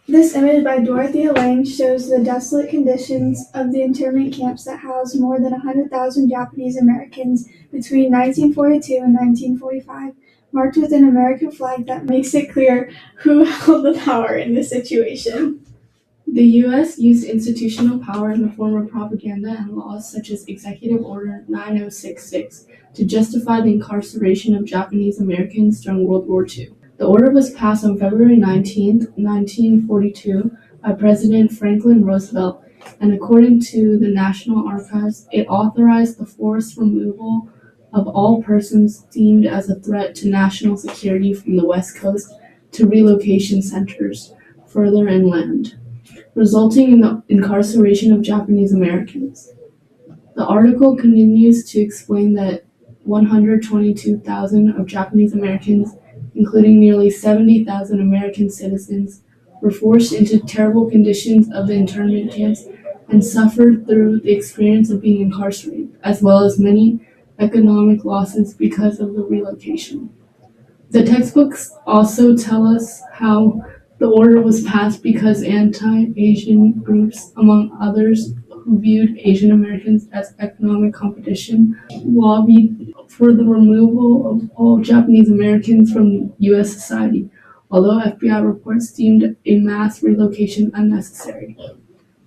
This image by Dorothea Lange shows the desolate conditions of the internment camps that housed more than 100,000 Japanese Americans between 1942 and 1945, marked with an American flag that makes it clear who held the power in this situation. The U.S. used institutional power in the form of propaganda and laws such as Executive Order 9066 to justify the incarceration of Japanese Americans during World War II. The order was passed on February 19, 1942 by President Franklin Roosevelt, and according to the National Archives, it authorized the forced removal of all persons deemed as a threat to national security from the West Coast to relocation centers further inland, resulting in the incarceration of Japanese Americans. The article continues to explain that 122,000 of Japanese Americans, including nearly 70,000 American citizens, were forced into terrible conditions of the internment camps and suffered through the experience of being incarcerated, as well as many economic losses because of the relocation. The textbooks also tell us how the order was passed because anti-Asian groups, among others who viewed Asian Americans as economic competition, lobbied for the removal of all Japanese Americans from U.S. society, although FBI reports deemed a mass relocation unnecessary.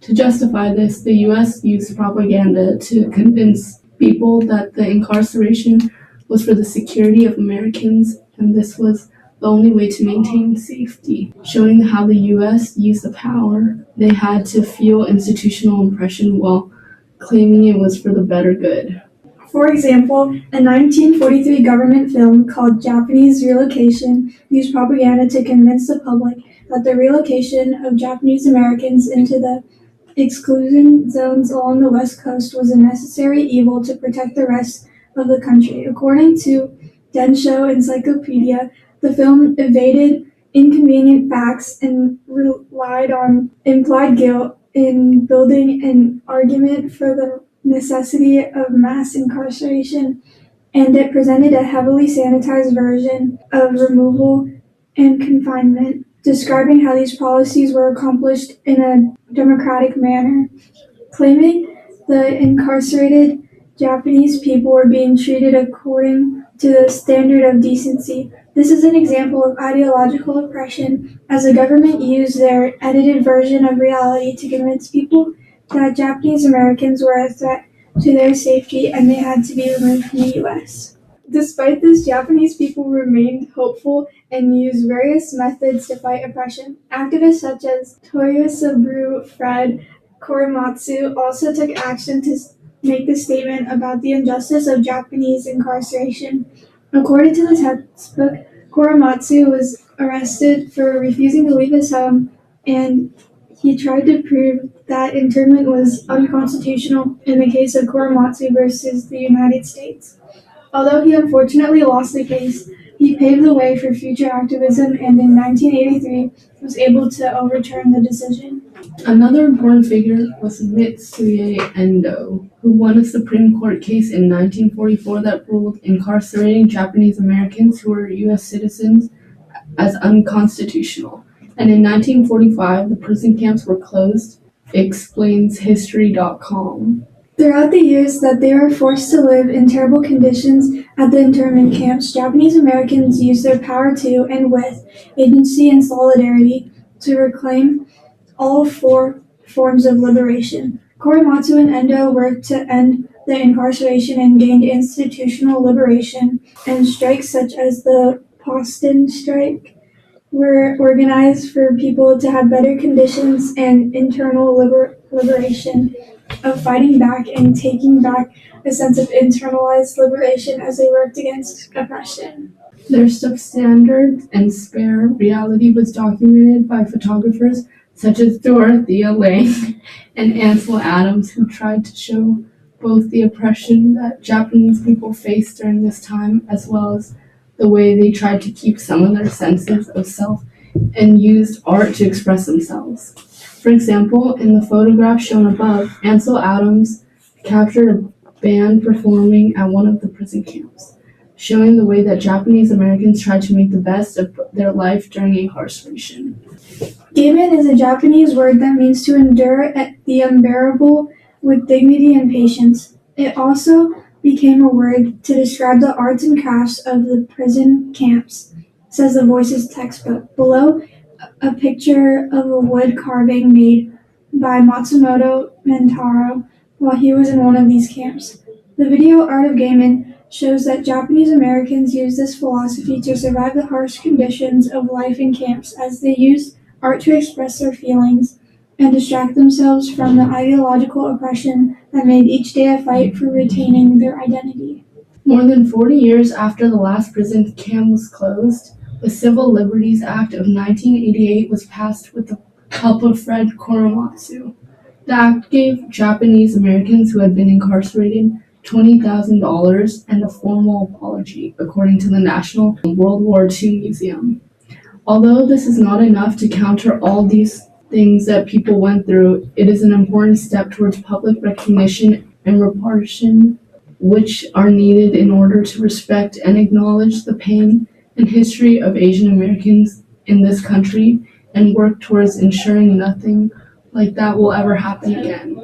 To justify this, the U.S. used propaganda to convince people that the incarceration was for the security of Americans, and this was the only way to maintain safety, showing how the U.S. used the power they had to fuel institutional oppression while claiming it was for the better good. For example, a 1943 government film called Japanese Relocation used propaganda to convince the public that the relocation of Japanese Americans into the exclusion zones along the West Coast was a necessary evil to protect the rest of the country. According to Densho Encyclopedia, the film evaded inconvenient facts and relied on implied guilt in building an argument for the necessity of mass incarceration, and it presented a heavily sanitized version of removal and confinement, describing how these policies were accomplished in a democratic manner, claiming the incarcerated Japanese people were being treated according to the standard of decency. This is an example of ideological oppression, as the government used their edited version of reality to convince people that Japanese Americans were a threat to their safety and they had to be removed from the U.S. Despite this, Japanese people remained hopeful and used various methods to fight oppression. Activists such as Toyosaburo Fred Korematsu also took action to make the statement about the injustice of Japanese incarceration. According to the textbook, Korematsu was arrested for refusing to leave his home, and he tried to prove that internment was unconstitutional in the case of Korematsu versus the United States. Although he unfortunately lost the case, he paved the way for future activism and in 1983 was able to overturn the decision. Another important figure was Mitsuye Endo, who won a Supreme Court case in 1944 that ruled incarcerating Japanese Americans who were U.S. citizens as unconstitutional. And in 1945, the prison camps were closed, explains History.com. Throughout the years that they were forced to live in terrible conditions at the internment camps, Japanese Americans used their power to, and with, agency and solidarity, to reclaim all four forms of liberation. Korematsu and Endo worked to end the incarceration and gained institutional liberation, and strikes such as the Boston strike were organized for people to have better conditions and internal liberation of fighting back and taking back a sense of internalized liberation as they worked against oppression. Their substandard and spare reality was documented by photographers such as Dorothea Lange and Ansel Adams, who tried to show both the oppression that Japanese people faced during this time, as well as the way they tried to keep some of their senses of self and used art to express themselves. For example, in the photograph shown above, Ansel Adams captured a band performing at one of the prison camps, showing the way that Japanese Americans tried to make the best of their life during incarceration. Gaman is a Japanese word that means to endure the unbearable with dignity and patience. It also became a word to describe the arts and crafts of the prison camps, says the Voices textbook. Below, a picture of a wood carving made by Matsumoto Mentaro while he was in one of these camps. The video Art of Gaman shows that Japanese Americans use this philosophy to survive the harsh conditions of life in camps as they used art to express their feelings and distract themselves from the ideological oppression that made each day a fight for retaining their identity. More than 40 years after the last prison camp was closed, the Civil Liberties Act of 1988 was passed with the help of Fred Korematsu. The act gave Japanese Americans who had been incarcerated $20,000 and a formal apology, according to the National World War II Museum. Although this is not enough to counter all these things that people went through, it is an important step towards public recognition and reparation which are needed in order to respect and acknowledge the pain and history of Asian Americans in this country and work towards ensuring nothing like that will ever happen again.